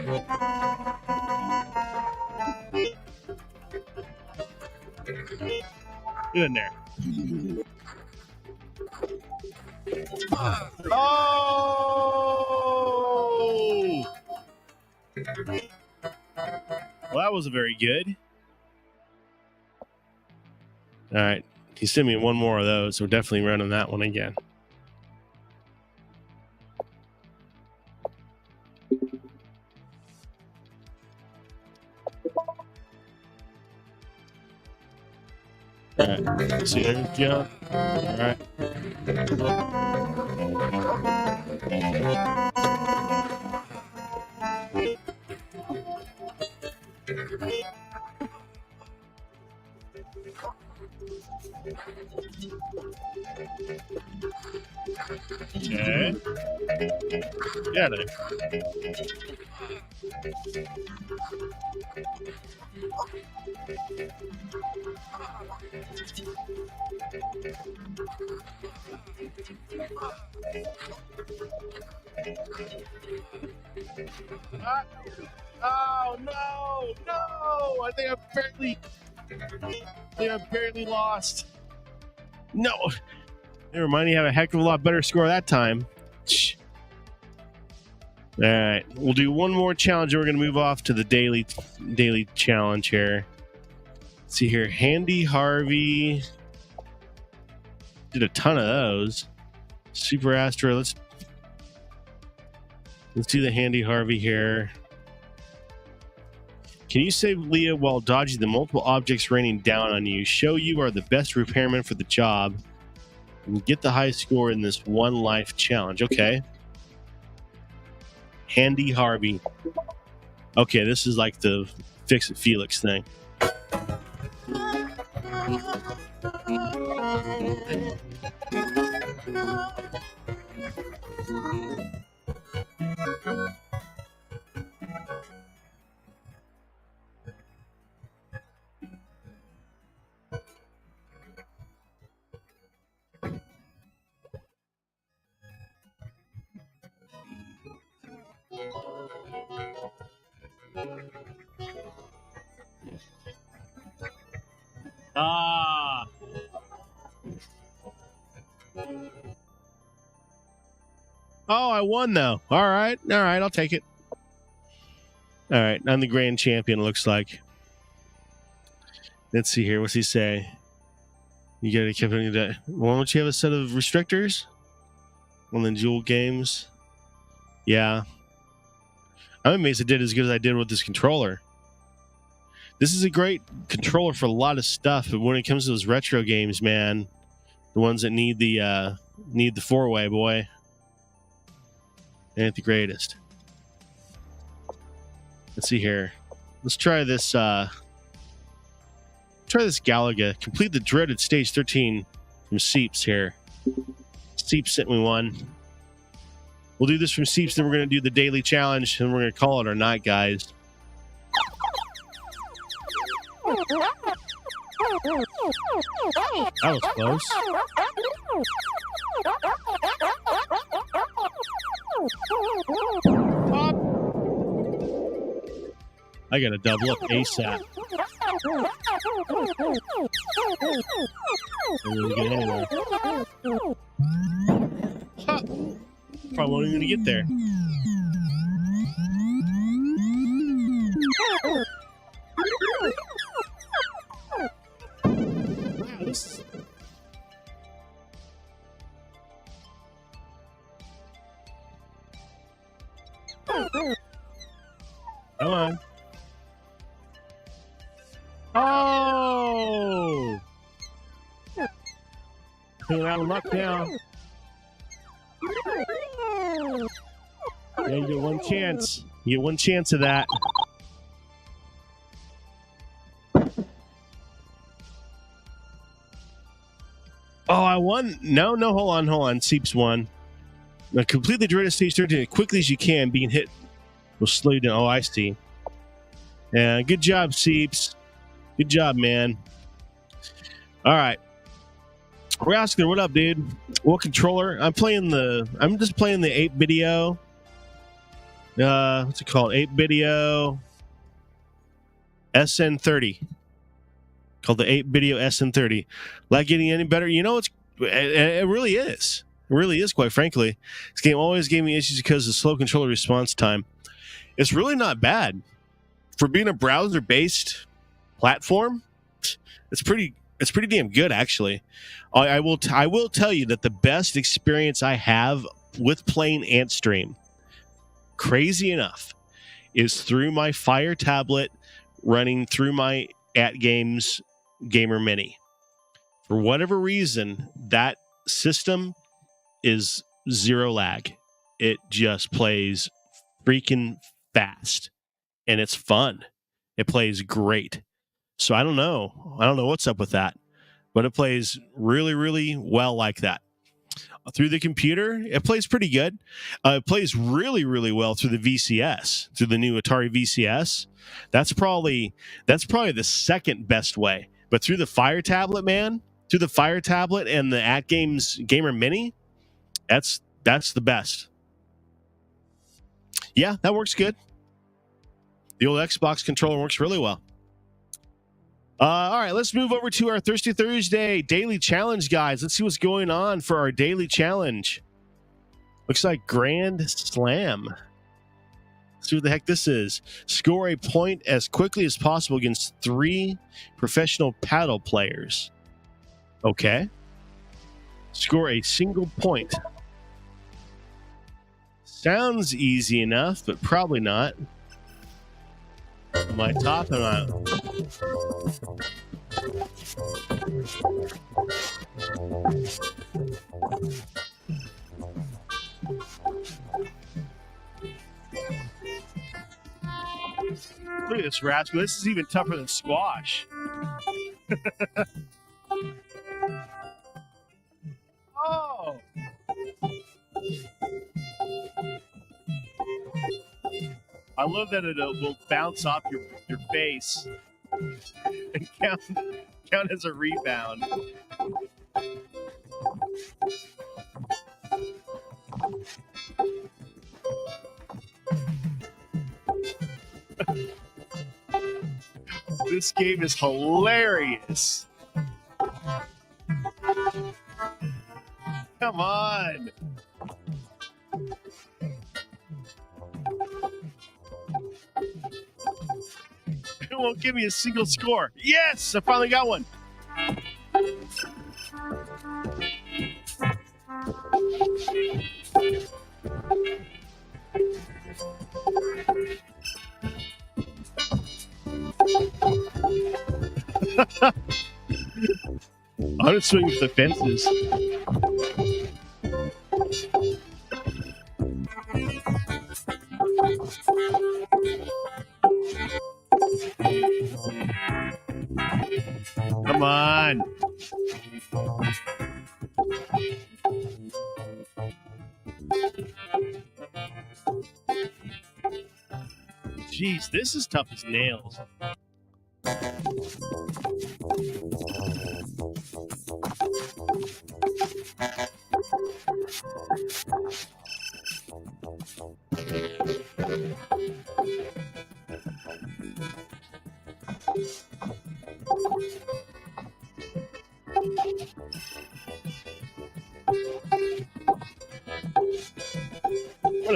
Get in there. Oh! Well, that wasn't very good. All right. He sent me one more of those, so we're definitely running that one again. All right. See, there's jump. All right. Okay. Get out of there. Oh no! No! I think I barely lost. No. Never mind, you have a heck of a lot better score that time. All right, we'll do one more challenge and we're going to move off to the daily challenge here. Let's see here, Handy Harvey. Did a ton of those. Super Astro, let's do the Handy Harvey here. Can you save Leah while dodging the multiple objects raining down on you? Show you are the best repairman for the job. And get the high score in this 1 life challenge. Okay. Handy Harvey. Okay, this is like the Fix It Felix thing. Ah. Oh, I won though. All right, I'll take it. All right, I'm the grand champion. Looks like. Let's see here. What's he say? You gotta keep doing that. Why don't you have a set of restrictors on the dual games? Yeah, I'm amazed I did as good as I did with this controller. This is a great controller for a lot of stuff, but when it comes to those retro games, man, the ones that need the 4-way, boy, ain't the greatest. Let's see here. Let's try this. Try this Galaga. Complete the dreaded stage 13 from Seeps here. Seeps sent me one. We'll do this from Seeps, then we're going to do the daily challenge, and we're going to call it our night, guys. That was close. I gotta double up ASAP. Really get anywhere. Huh. Probably won't even get there. Wow, this is... Come on. Oh! Feeling out of luck now. Yeah, you get one chance. You get one chance of that. Oh, I won. No, hold on. Seeps won. Now, complete the dreaded stage 13 as quickly as you can. Being hit will slow you down. Oh, I see. Yeah, good job, Seeps. Good job, man. All right. Rascal, what up, dude? What controller? I'm just playing the 8-video. What's it called? 8-video SN30. Called the 8-video SN30. Like getting any better? You know, it really is. It really is, quite frankly. This game always gave me issues because of slow controller response time. It's really not bad. For being a browser-based platform, it's pretty damn good, actually. I will tell you that the best experience I have with playing Antstream, crazy enough, is through my Fire tablet running through my AtGames Gamer Mini. For whatever reason, that system is zero lag. It just plays freaking fast, and it's fun. It plays great. So I don't know what's up with that, but it plays really, really well like that. Through the computer, it plays pretty good. It plays really, really well through the VCS, through the new Atari VCS. That's probably the second best way. But through the Fire tablet, man, through the Fire tablet and the AtGames Gamer Mini, that's the best. Yeah, that works good. The old Xbox controller works really well. All right, let's move over to our Thirsty Thursday daily challenge, guys. Let's see what's going on for our daily challenge. Looks like Grand Slam. Let's see what the heck this is. Score a point as quickly as possible against 3 professional paddle players. Okay. Score a single point. Sounds easy enough, but probably not. Am I top? Am I? Look at this, Rascal. This is even tougher than squash. Oh! I love that it will bounce off your face and count as a rebound. This game is hilarious. Come on. It won't give me a single score. Yes, I finally got one. I'm just swinging for the fences. Come on. Jeez, this is tough as nails.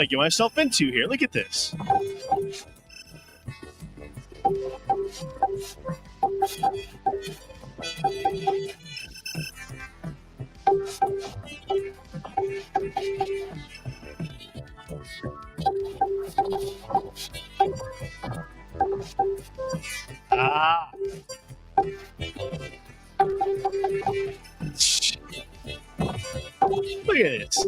I get myself into here? Look at this. Ah. Look at this.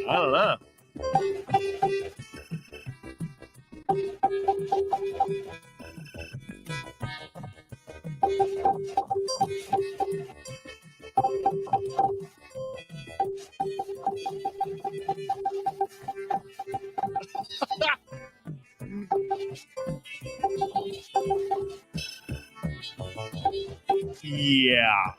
I don't know. Yeah.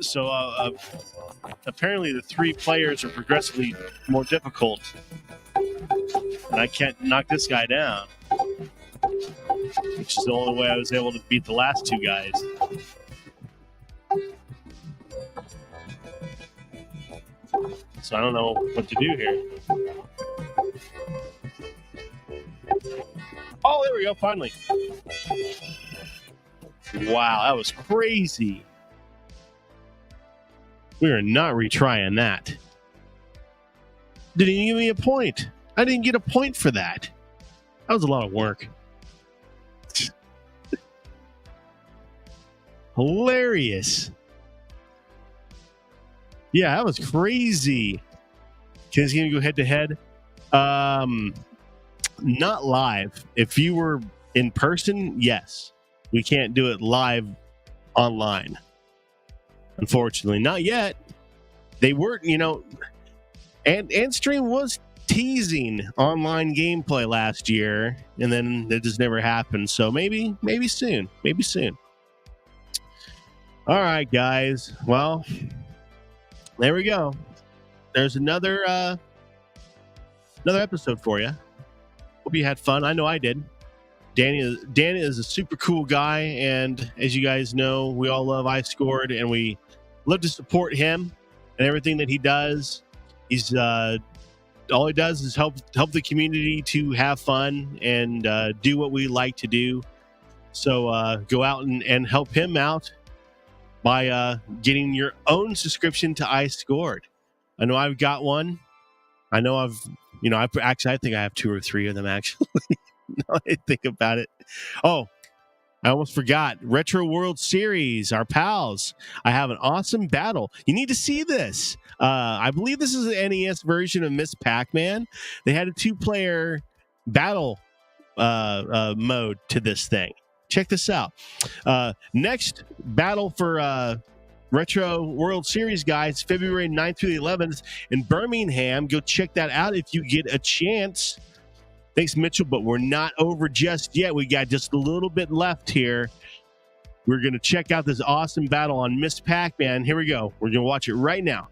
So apparently the 3 players are progressively more difficult. And I can't knock this guy down. Which is the only way I was able to beat the last 2 guys. So I don't know what to do here. Oh, there we go, finally. Wow, that was crazy. We are not retrying that. Didn't even give me a point. I didn't get a point for that. That was a lot of work. Hilarious. Yeah, that was crazy. Ken's gonna go head to head. Not live. If you were in person, yes. We can't do it live online. Unfortunately, not yet. They were, and Antstream was teasing online gameplay last year, and then it just never happened. So maybe soon. Maybe soon. All right, guys. Well, there we go. There's another episode for you. Hope you had fun. I know I did. Danny is a super cool guy, and as you guys know, we all love iScored, and we love to support him and everything that he does. He's all he does is help the community to have fun and do what we like to do. So go out and help him out by getting your own subscription to iScored. I know I've got one. I know I think I have 2 or 3 of them, actually. Now I think about it. Oh, I almost forgot. Retro World Series, our pals. I have an awesome battle. You need to see this. I believe this is an NES version of Miss Pac-Man. They had a 2-player battle mode to this thing. Check this out. Next battle for Retro World Series, guys, February 9th through the 11th in Birmingham. Go check that out if you get a chance. Thanks, Mitchell, but we're not over just yet. We got just a little bit left here. We're going to check out this awesome battle on Miss Pac-Man. Here we go. We're going to watch it right now.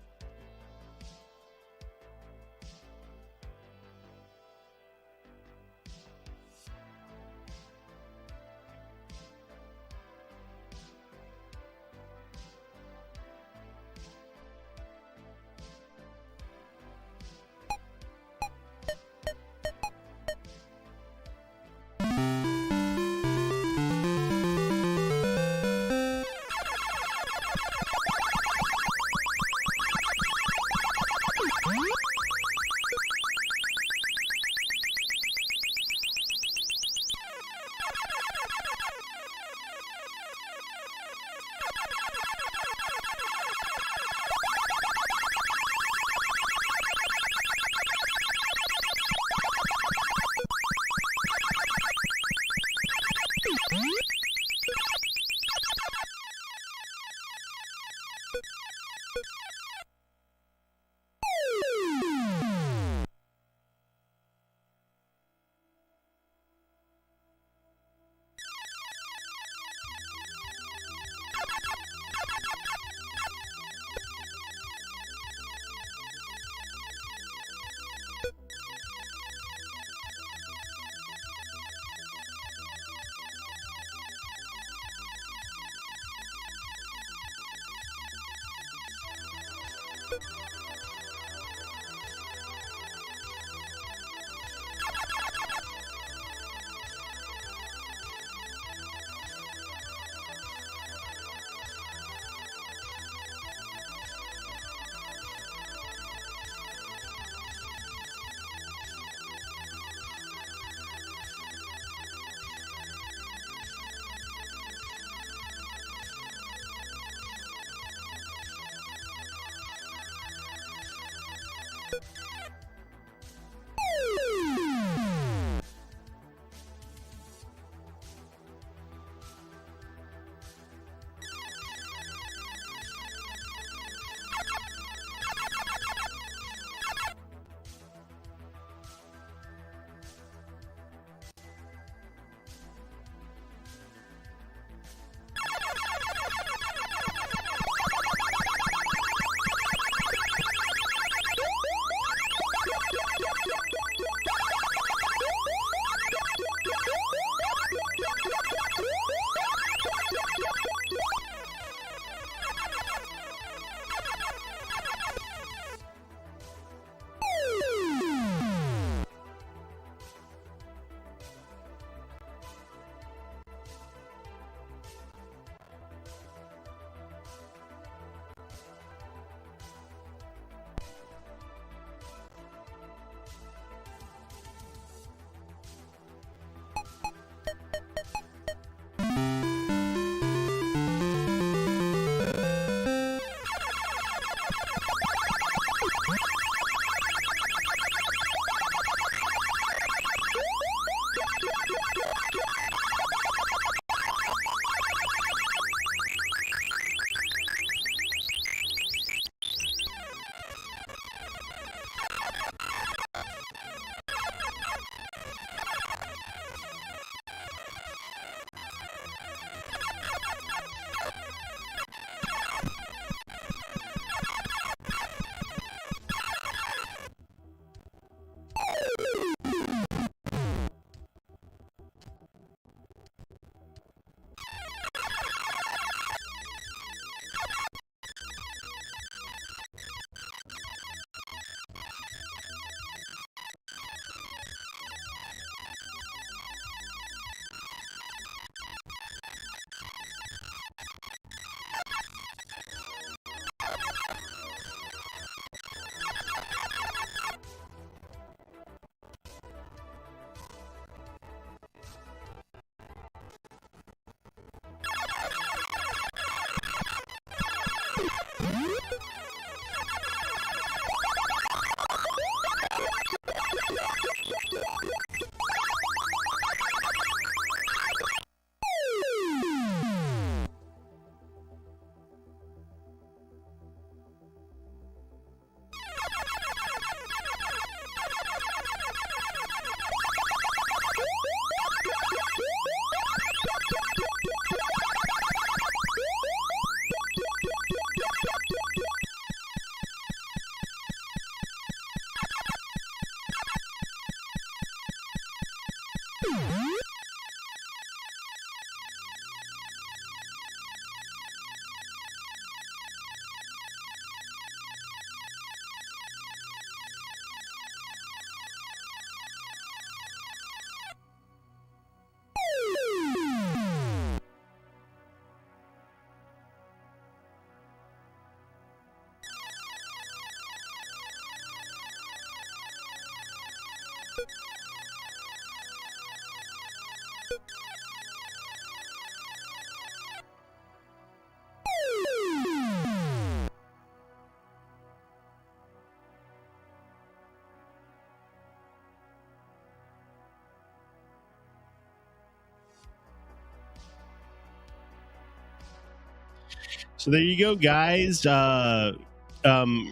So there you go, guys.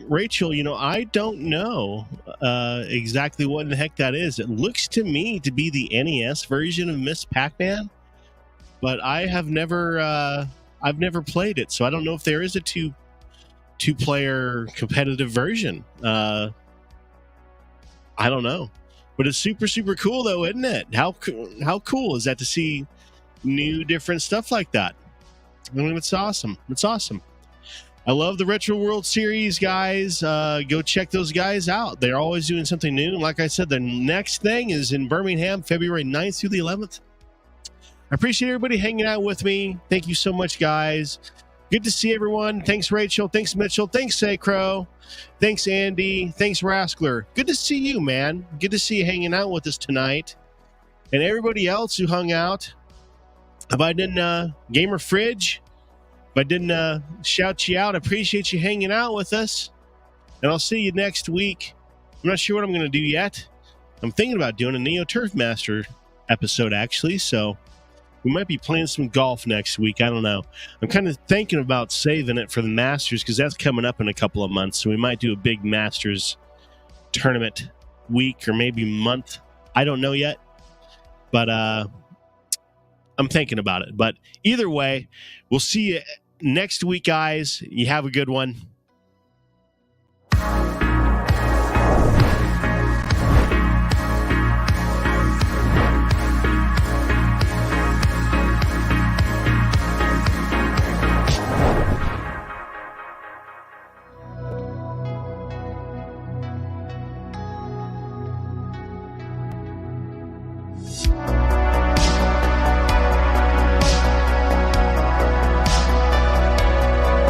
Rachel, I don't know exactly what in the heck that is. It looks to me to be the NES version of Miss Pac-Man, but I've never played it, so I don't know if there is a two-player competitive version. I don't know, but it's super cool though, isn't it? How cool is that to see new different stuff like that? I mean, it's awesome. It's awesome. I love the Retro World Series, guys. Go check those guys out. They're always doing something new. Like I said, the next thing is in Birmingham, February 9th through the 11th. I appreciate everybody hanging out with me. Thank you so much, guys. Good to see everyone. Thanks, Rachel. Thanks, Mitchell. Thanks, Sacro. Thanks, Andy. Thanks, Raskler. Good to see you, man. Good to see you hanging out with us tonight. And everybody else who hung out. If I didn't, Gamer Fridge, if I didn't shout you out, I appreciate you hanging out with us. And I'll see you next week I'm not sure what I'm going to do yet. I'm thinking about doing a Neo Turf Master episode, actually, so we might be playing some golf next week. I don't know. I'm kind of thinking about saving it for the Masters because that's coming up in a couple of months, so we might do a big Masters tournament week or maybe month. I don't know yet, but I'm thinking about it. But either way, we'll see you next week, guys. You have a good one.